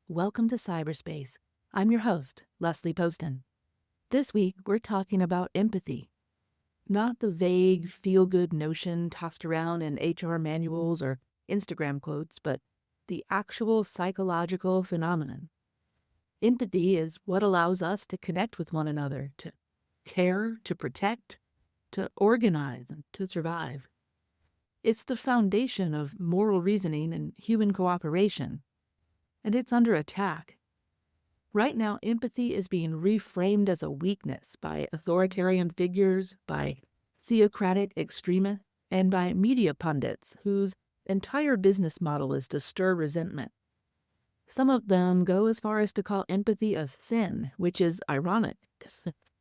Welcome to cyberspace. I'm your host, Leslie Poston. This week, we're talking about empathy. Not the vague, feel-good notion tossed around in HR manuals or Instagram quotes, but the actual psychological phenomenon. Empathy is what allows us to connect with one another, to care, to protect, to organize, and to survive. It's the foundation of moral reasoning and human cooperation, and it's under attack. Right now, empathy is being reframed as a weakness by authoritarian figures, by theocratic extremists, and by media pundits whose entire business model is to stir resentment. Some of them go as far as to call empathy a sin, which is ironic,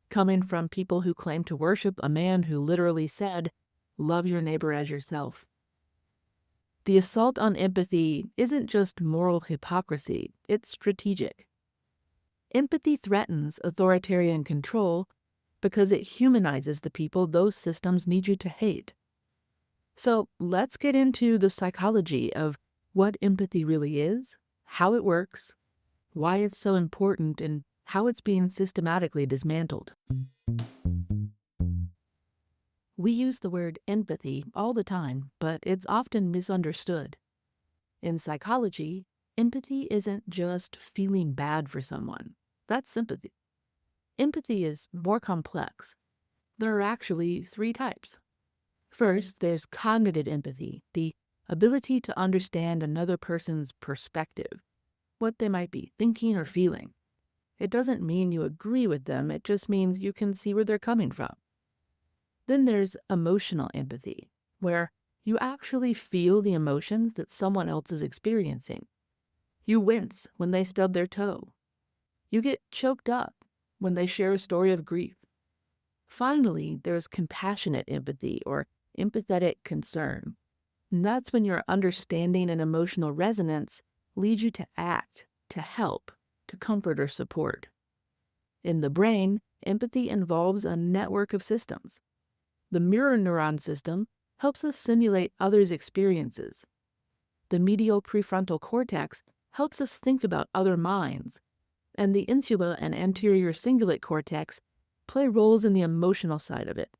coming from people who claim to worship a man who literally said, "Love your neighbor as yourself." The assault on empathy isn't just moral hypocrisy, it's strategic. Empathy threatens authoritarian control because it humanizes the people those systems need you to hate. So let's get into the psychology of what empathy really is, how it works, why it's so important, and how it's being systematically dismantled. We use the word empathy all the time, but it's often misunderstood. In psychology, empathy isn't just feeling bad for someone. That's sympathy. Empathy is more complex. There are actually three types. First, there's cognitive empathy, the ability to understand another person's perspective, what they might be thinking or feeling. It doesn't mean you agree with them, it just means you can see where they're coming from. Then there's emotional empathy, where you actually feel the emotions that someone else is experiencing. You wince when they stub their toe. You get choked up when they share a story of grief. Finally, there's compassionate empathy or empathetic concern. And that's when your understanding and emotional resonance lead you to act, to help, to comfort or support. In the brain, empathy involves a network of systems. The mirror neuron system helps us simulate others' experiences. The medial prefrontal cortex helps us think about other minds, and the insula and anterior cingulate cortex play roles in the emotional side of it.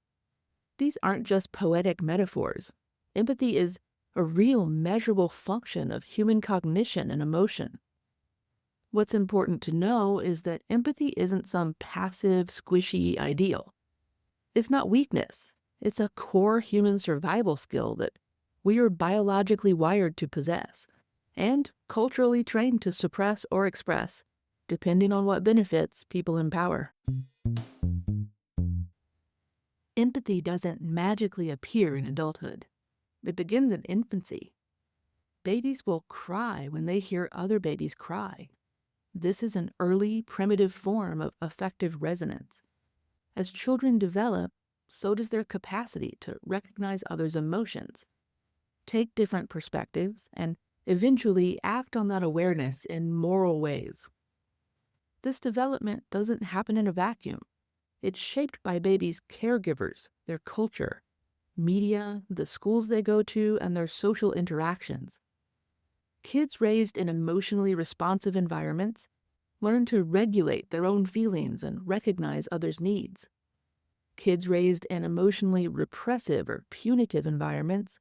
These aren't just poetic metaphors. Empathy is a real measurable function of human cognition and emotion. What's important to know is that empathy isn't some passive, squishy ideal. It's not weakness. It's a core human survival skill that we are biologically wired to possess and culturally trained to suppress or express, depending on what benefits people empower. Empathy doesn't magically appear in adulthood. It begins in infancy. Babies will cry when they hear other babies cry. This is an early, primitive form of affective resonance. As children develop, so does their capacity to recognize others' emotions, take different perspectives, and eventually act on that awareness in moral ways. This development doesn't happen in a vacuum. It's shaped by babies' caregivers, their culture, media, the schools they go to, and their social interactions. Kids raised in emotionally responsive environments learn to regulate their own feelings and recognize others' needs. Kids raised in emotionally repressive or punitive environments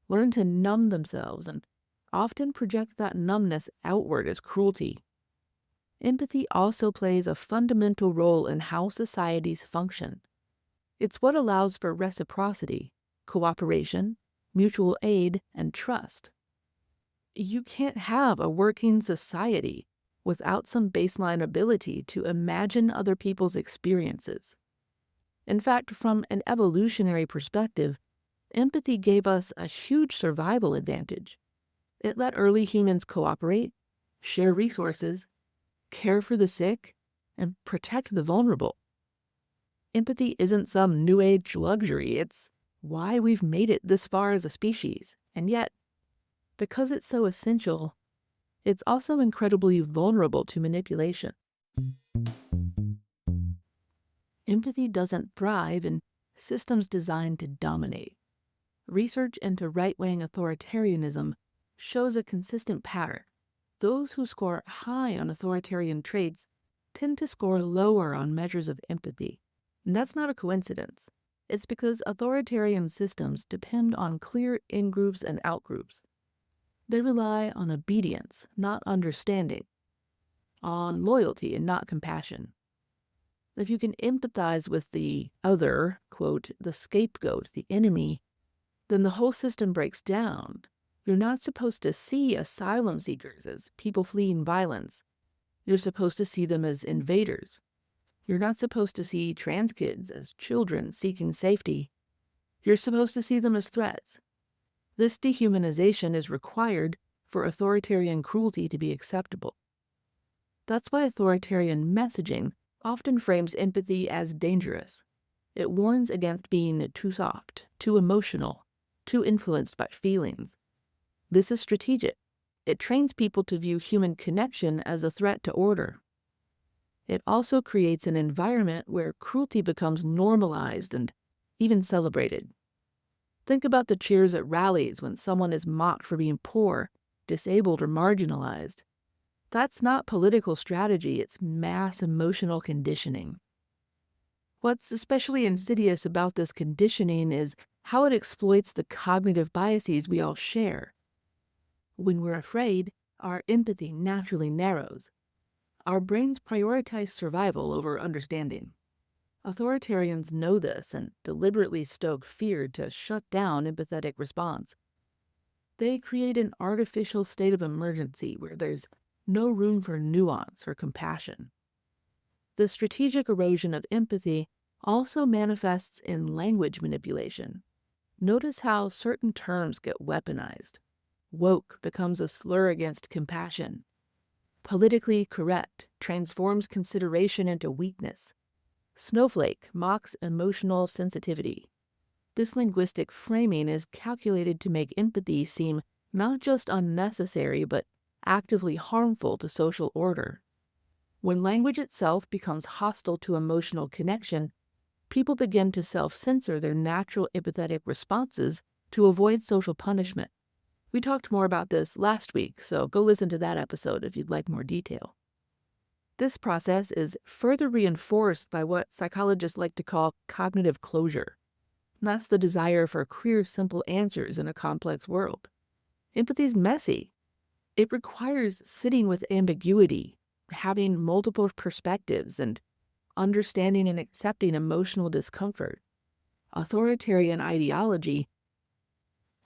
learn to numb themselves and often project that numbness outward as cruelty. Empathy also plays a fundamental role in how societies function. It's what allows for reciprocity, cooperation, mutual aid, and trust. You can't have a working society without some baseline ability to imagine other people's experiences. In fact, from an evolutionary perspective, empathy gave us a huge survival advantage. It let early humans cooperate, share resources, care for the sick, and protect the vulnerable. Empathy isn't some new age luxury, it's why we've made it this far as a species. And yet, because it's so essential, it's also incredibly vulnerable to manipulation. Empathy doesn't thrive in systems designed to dominate. Research into right-wing authoritarianism shows a consistent pattern. those who score high on authoritarian traits tend to score lower on measures of empathy. And that's not a coincidence. It's because authoritarian systems depend on clear in-groups and out-groups. They rely on obedience, not understanding, on loyalty and not compassion. If you can empathize with the other, quote, the scapegoat, the enemy, then the whole system breaks down. You're not supposed to see asylum seekers as people fleeing violence. You're supposed to see them as invaders. You're not supposed to see trans kids as children seeking safety. You're supposed to see them as threats. This dehumanization is required for authoritarian cruelty to be acceptable. That's why authoritarian messaging often frames empathy as dangerous. It warns against being too soft, too emotional, too influenced by feelings. This is strategic. It trains people to view human connection as a threat to order. It also creates an environment where cruelty becomes normalized and even celebrated. Think about the cheers at rallies when someone is mocked for being poor, disabled, or marginalized. That's not political strategy, it's mass emotional conditioning. What's especially insidious about this conditioning is how it exploits the cognitive biases we all share. When we're afraid, our empathy naturally narrows. Our brains prioritize survival over understanding. Authoritarians know this and deliberately stoke fear to shut down empathetic response. They create an artificial state of emergency where there's no room for nuance or compassion. The strategic erosion of empathy also manifests in language manipulation. Notice how certain terms get weaponized. Woke becomes a slur against compassion. Politically correct transforms consideration into weakness. Snowflake mocks emotional sensitivity. This linguistic framing is calculated to make empathy seem not just unnecessary, but actively harmful to social order. When language itself becomes hostile to emotional connection, people begin to self-censor their natural empathetic responses to avoid social punishment. We talked more about this last week, so go listen to that episode if you'd like more detail. This process is further reinforced by what psychologists like to call cognitive closure. That's the desire for clear, simple answers in a complex world. Empathy is messy. It requires sitting with ambiguity, having multiple perspectives, and understanding and accepting emotional discomfort. Authoritarian ideology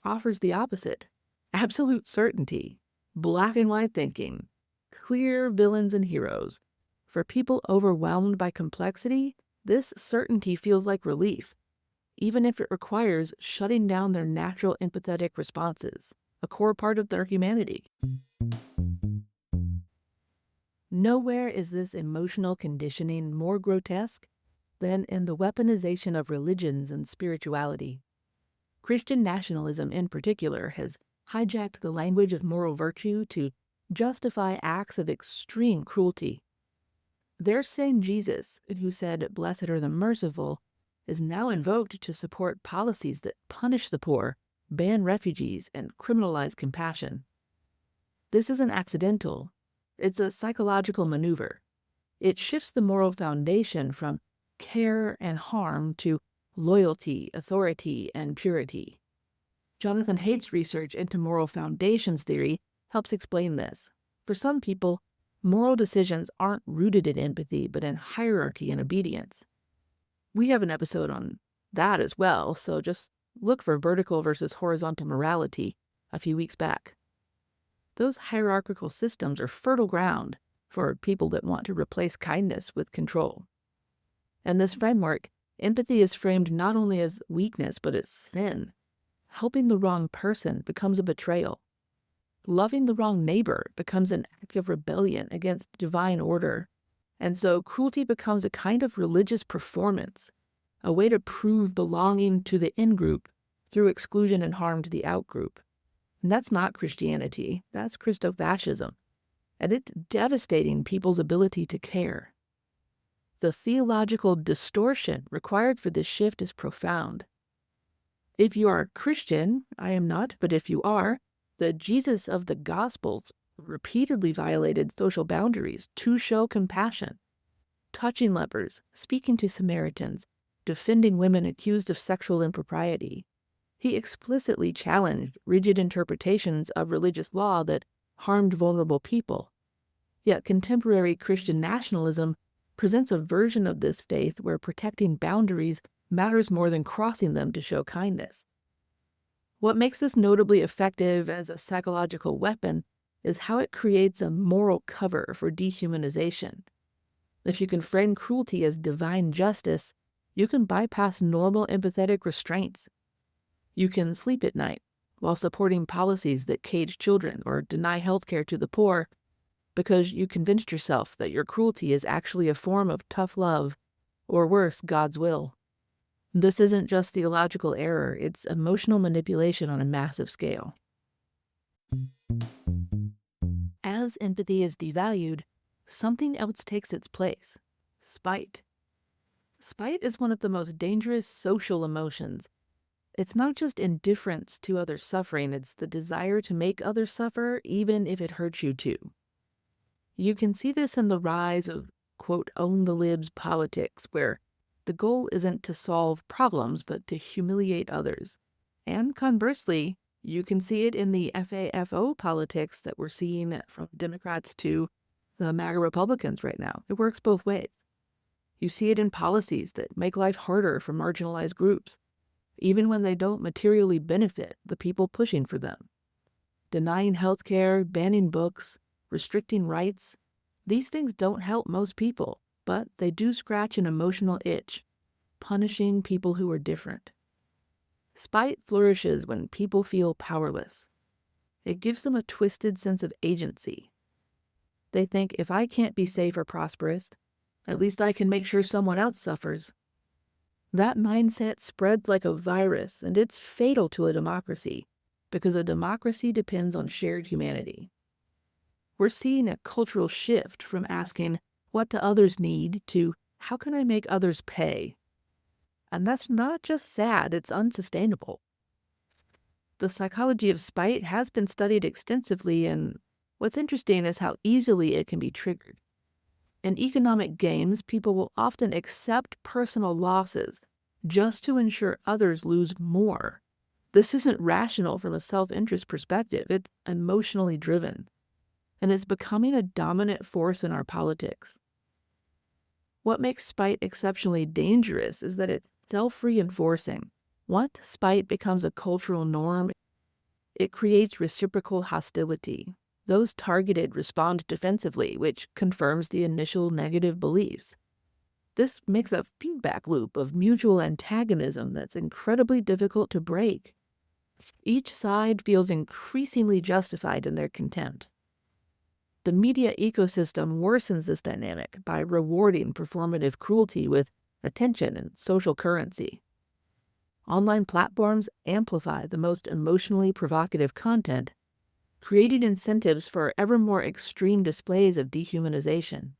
offers the opposite: absolute certainty, black and white thinking, clear villains and heroes. For people overwhelmed by complexity, this certainty feels like relief, even if it requires shutting down their natural empathetic responses, a core part of their humanity. Nowhere is this emotional conditioning more grotesque than in the weaponization of religions and spirituality. Christian nationalism in particular has hijacked the language of moral virtue to justify acts of extreme cruelty. Their same Jesus, who said, "Blessed are the merciful," is now invoked to support policies that punish the poor, ban refugees, and criminalize compassion. This isn't accidental. It's a psychological maneuver. It shifts the moral foundation from care and harm to loyalty, authority, and purity. Jonathan Haidt's research into moral foundations theory helps explain this. For some people, moral decisions aren't rooted in empathy, but in hierarchy and obedience. We have an episode on that as well, so just look for vertical versus horizontal morality a few weeks back. Those hierarchical systems are fertile ground for people that want to replace kindness with control. In this framework, empathy is framed not only as weakness, but as sin. Helping the wrong person becomes a betrayal. Loving the wrong neighbor becomes an act of rebellion against divine order. And so cruelty becomes a kind of religious performance, a way to prove belonging to the in-group through exclusion and harm to the out-group. And that's not Christianity, that's Christofascism. And it's devastating people's ability to care. The theological distortion required for this shift is profound. If you are a Christian, I am not, but if you are, the Jesus of the Gospels repeatedly violated social boundaries to show compassion, touching lepers, speaking to Samaritans, defending women accused of sexual impropriety. He explicitly challenged rigid interpretations of religious law that harmed vulnerable people. Yet contemporary Christian nationalism presents a version of this faith where protecting boundaries matters more than crossing them to show kindness. What makes this notably effective as a psychological weapon is how it creates a moral cover for dehumanization. If you can frame cruelty as divine justice, you can bypass normal empathetic restraints. You can sleep at night while supporting policies that cage children or deny health care to the poor because you convinced yourself that your cruelty is actually a form of tough love, or worse, God's will. This isn't just theological error, it's emotional manipulation on a massive scale. As empathy is devalued, something else takes its place: spite. Spite is one of the most dangerous social emotions. It's not just indifference to others' suffering, it's the desire to make others suffer even if it hurts you too. You can see this in the rise of, quote, own the libs politics, where the goal isn't to solve problems, but to humiliate others. And conversely, you can see it in the FAFO politics that we're seeing from Democrats to the MAGA Republicans right now. It works both ways. You see it in policies that make life harder for marginalized groups, even when they don't materially benefit the people pushing for them. Denying health care, banning books, restricting rights, these things don't help most people, but they do scratch an emotional itch, punishing people who are different. Spite flourishes when people feel powerless. It gives them a twisted sense of agency. They think, if I can't be safe or prosperous, at least I can make sure someone else suffers. That mindset spreads like a virus, and it's fatal to a democracy, because a democracy depends on shared humanity. We're seeing a cultural shift from asking, what do others need, to how can I make others pay? And that's not just sad, it's unsustainable. The psychology of spite has been studied extensively, and what's interesting is how easily it can be triggered. In economic games, people will often accept personal losses just to ensure others lose more. This isn't rational from a self-interest perspective, it's emotionally driven, and it's becoming a dominant force in our politics. What makes spite exceptionally dangerous is that it's self-reinforcing. Once spite becomes a cultural norm, it creates reciprocal hostility. Those targeted respond defensively, which confirms the initial negative beliefs. This makes a feedback loop of mutual antagonism that's incredibly difficult to break. Each side feels increasingly justified in their contempt. The media ecosystem worsens this dynamic by rewarding performative cruelty with attention and social currency. Online platforms amplify the most emotionally provocative content, creating incentives for ever more extreme displays of dehumanization.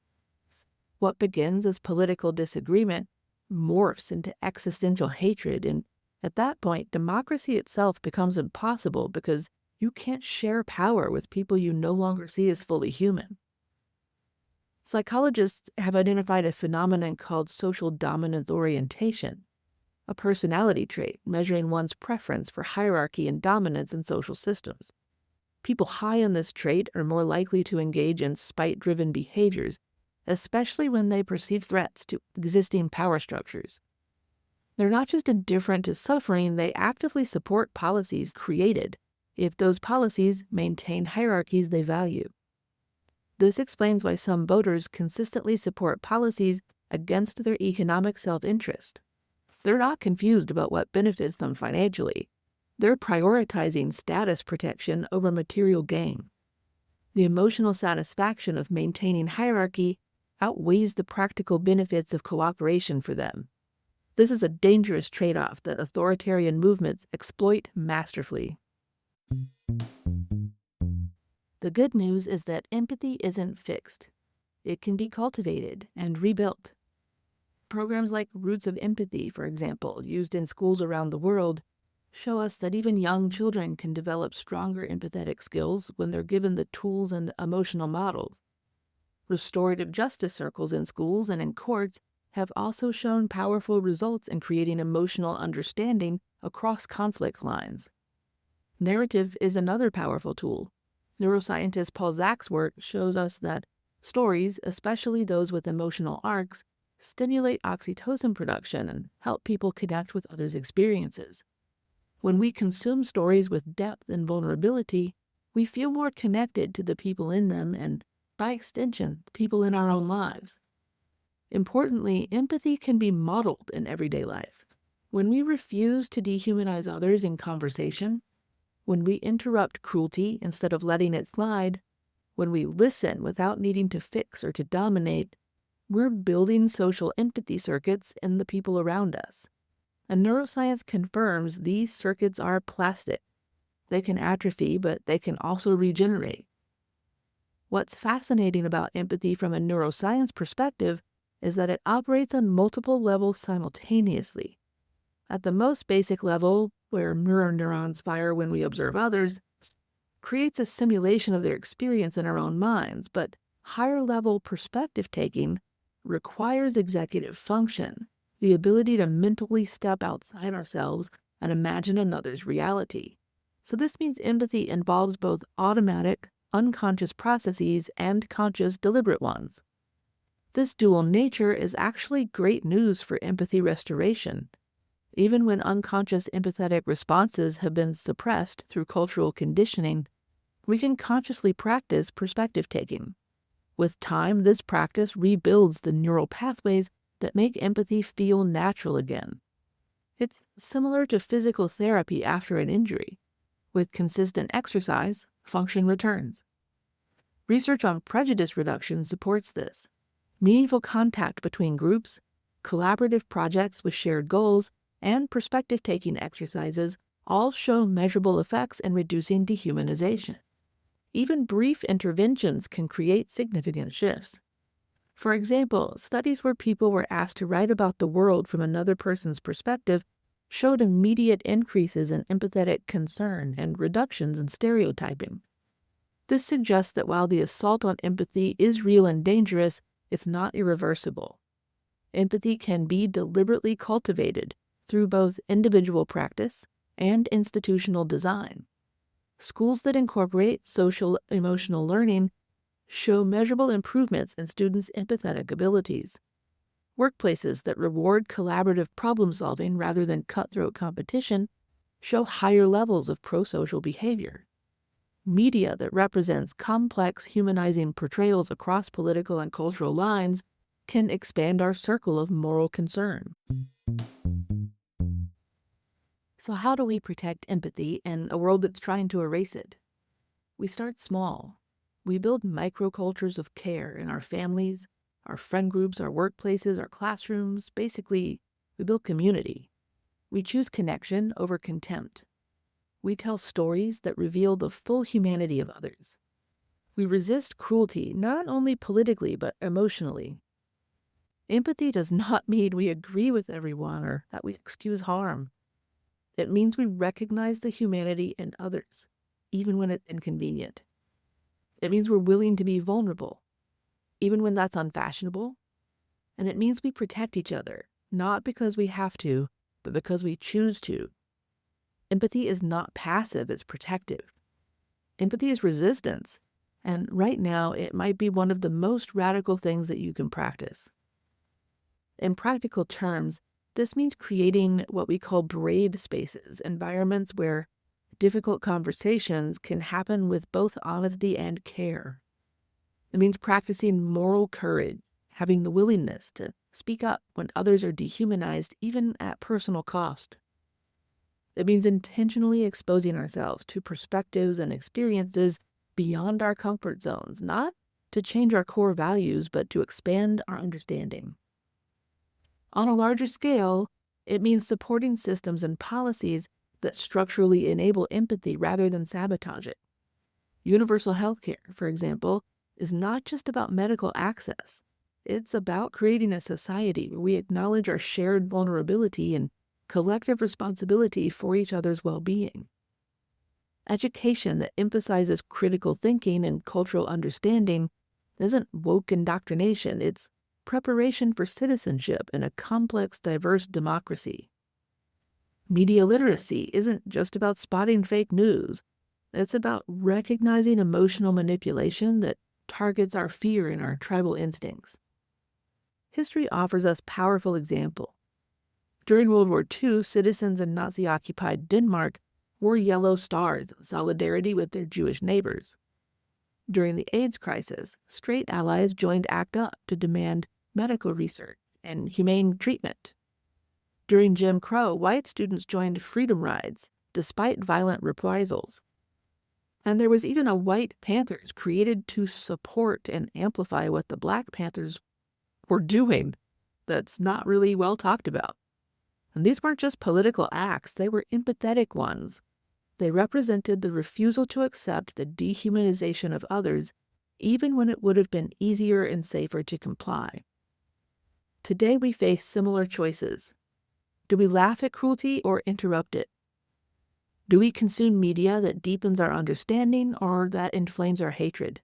What begins as political disagreement morphs into existential hatred, and at that point, democracy itself becomes impossible because you can't share power with people you no longer see as fully human. Psychologists have identified a phenomenon called social dominance orientation, a personality trait measuring one's preference for hierarchy and dominance in social systems. People high on this trait are more likely to engage in spite-driven behaviors, especially when they perceive threats to existing power structures. They're not just indifferent to suffering, they actively support policies created if those policies maintain hierarchies they value. This explains why some voters consistently support policies against their economic self-interest. They're not confused about what benefits them financially. They're prioritizing status protection over material gain. The emotional satisfaction of maintaining hierarchy outweighs the practical benefits of cooperation for them. This is a dangerous trade-off that authoritarian movements exploit masterfully. The good news is that empathy isn't fixed. It can be cultivated and rebuilt. Programs like Roots of Empathy, for example, used in schools around the world, show us that even young children can develop stronger empathetic skills when they're given the tools and emotional models. Restorative justice circles in schools and in courts have also shown powerful results in creating emotional understanding across conflict lines. Narrative is another powerful tool. Neuroscientist Paul Zach's work shows us that stories, especially those with emotional arcs, stimulate oxytocin production and help people connect with others' experiences. When we consume stories with depth and vulnerability, we feel more connected to the people in them and, by extension, people in our own lives. Importantly, empathy can be modeled in everyday life. When we refuse to dehumanize others in conversation, when we interrupt cruelty instead of letting it slide, when we listen without needing to fix or to dominate, we're building social empathy circuits in the people around us. And neuroscience confirms these circuits are plastic. They can atrophy, but they can also regenerate. What's fascinating about empathy from a neuroscience perspective is that it operates on multiple levels simultaneously. At the most basic level, where mirror neurons fire when we observe others, creates a simulation of their experience in our own minds, but higher level perspective taking requires executive function, the ability to mentally step outside ourselves and imagine another's reality. So this means empathy involves both automatic, unconscious processes and conscious, deliberate ones. This dual nature is actually great news for empathy restoration. Even when unconscious empathetic responses have been suppressed through cultural conditioning, we can consciously practice perspective taking. With time, this practice rebuilds the neural pathways that make empathy feel natural again. It's similar to physical therapy after an injury. With consistent exercise, function returns. Research on prejudice reduction supports this. Meaningful contact between groups, collaborative projects with shared goals, and perspective-taking exercises all show measurable effects in reducing dehumanization. Even brief interventions can create significant shifts. For example, studies where people were asked to write about the world from another person's perspective showed immediate increases in empathetic concern and reductions in stereotyping. This suggests that while the assault on empathy is real and dangerous, it's not irreversible. Empathy can be deliberately cultivated through both individual practice and institutional design. Schools that incorporate social emotional learning show measurable improvements in students' empathetic abilities. Workplaces that reward collaborative problem solving rather than cutthroat competition show higher levels of pro-social behavior. Media that represents complex humanizing portrayals across political and cultural lines can expand our circle of moral concern. So how do we protect empathy in a world that's trying to erase it? We start small. We build microcultures of care in our families, our friend groups, our workplaces, our classrooms. Basically, we build community. We choose connection over contempt. We tell stories that reveal the full humanity of others. We resist cruelty, not only politically, but emotionally. Empathy does not mean we agree with everyone or that we excuse harm. It means we recognize the humanity in others, even when it's inconvenient. It means we're willing to be vulnerable, even when that's unfashionable. And it means we protect each other, not because we have to, but because we choose to. Empathy is not passive, it's protective. Empathy is resistance, and right now it might be one of the most radical things that you can practice. In practical terms, this means creating what we call brave spaces, environments where difficult conversations can happen with both honesty and care. It means practicing moral courage, having the willingness to speak up when others are dehumanized, even at personal cost. It means intentionally exposing ourselves to perspectives and experiences beyond our comfort zones, not to change our core values, but to expand our understanding. On a larger scale, it means supporting systems and policies that structurally enable empathy rather than sabotage it. Universal health care, for example, is not just about medical access. It's about creating a society where we acknowledge our shared vulnerability and collective responsibility for each other's well-being. Education that emphasizes critical thinking and cultural understanding isn't woke indoctrination, it's preparation for citizenship in a complex, diverse democracy. Media literacy isn't just about spotting fake news. It's about recognizing emotional manipulation that targets our fear and our tribal instincts. History offers us powerful examples. During World War II, citizens in Nazi-occupied Denmark wore yellow stars in solidarity with their Jewish neighbors. During the AIDS crisis, straight allies joined ACT UP to demand medical research and humane treatment. During Jim Crow, white students joined freedom rides, despite violent reprisals. And there was even a White Panthers created to support and amplify what the Black Panthers were doing that's not really well talked about. And these weren't just political acts, they were empathetic ones. They represented the refusal to accept the dehumanization of others, even when it would have been easier and safer to comply. Today we face similar choices. Do we laugh at cruelty or interrupt it? Do we consume media that deepens our understanding or that inflames our hatred?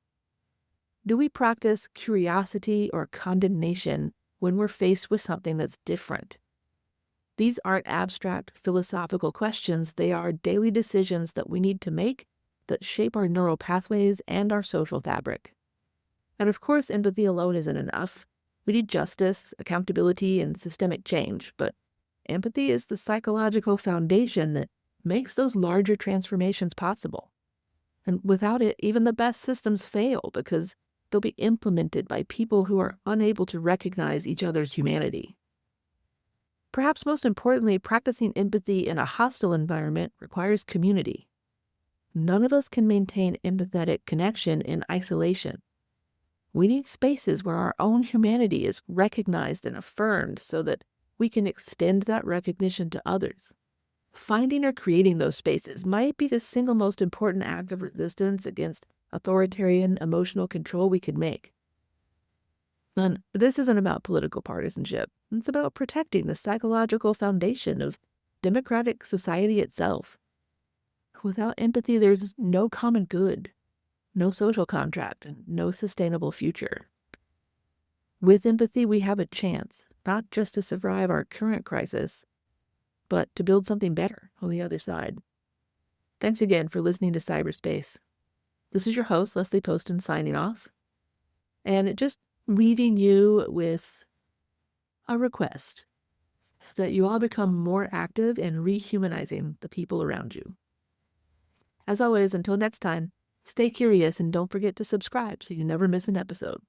Do we practice curiosity or condemnation when we're faced with something that's different? These aren't abstract philosophical questions, they are daily decisions that we need to make that shape our neural pathways and our social fabric. And of course, empathy alone isn't enough. We need justice, accountability, and systemic change, but empathy is the psychological foundation that makes those larger transformations possible. And without it, even the best systems fail because they'll be implemented by people who are unable to recognize each other's humanity. Perhaps most importantly, practicing empathy in a hostile environment requires community. None of us can maintain empathetic connection in isolation. We need spaces where our own humanity is recognized and affirmed so that we can extend that recognition to others. Finding or creating those spaces might be the single most important act of resistance against authoritarian emotional control we could make. And this isn't about political partisanship. It's about protecting the psychological foundation of democratic society itself. Without empathy, there's no common good, no social contract, and no sustainable future. With empathy, we have a chance, not just to survive our current crisis, but to build something better on the other side. Thanks again for listening to Cyberspace. This is your host, Leslie Poston, signing off. And just leaving you with a request that you all become more active in rehumanizing the people around you. As always, until next time, stay curious and don't forget to subscribe so you never miss an episode.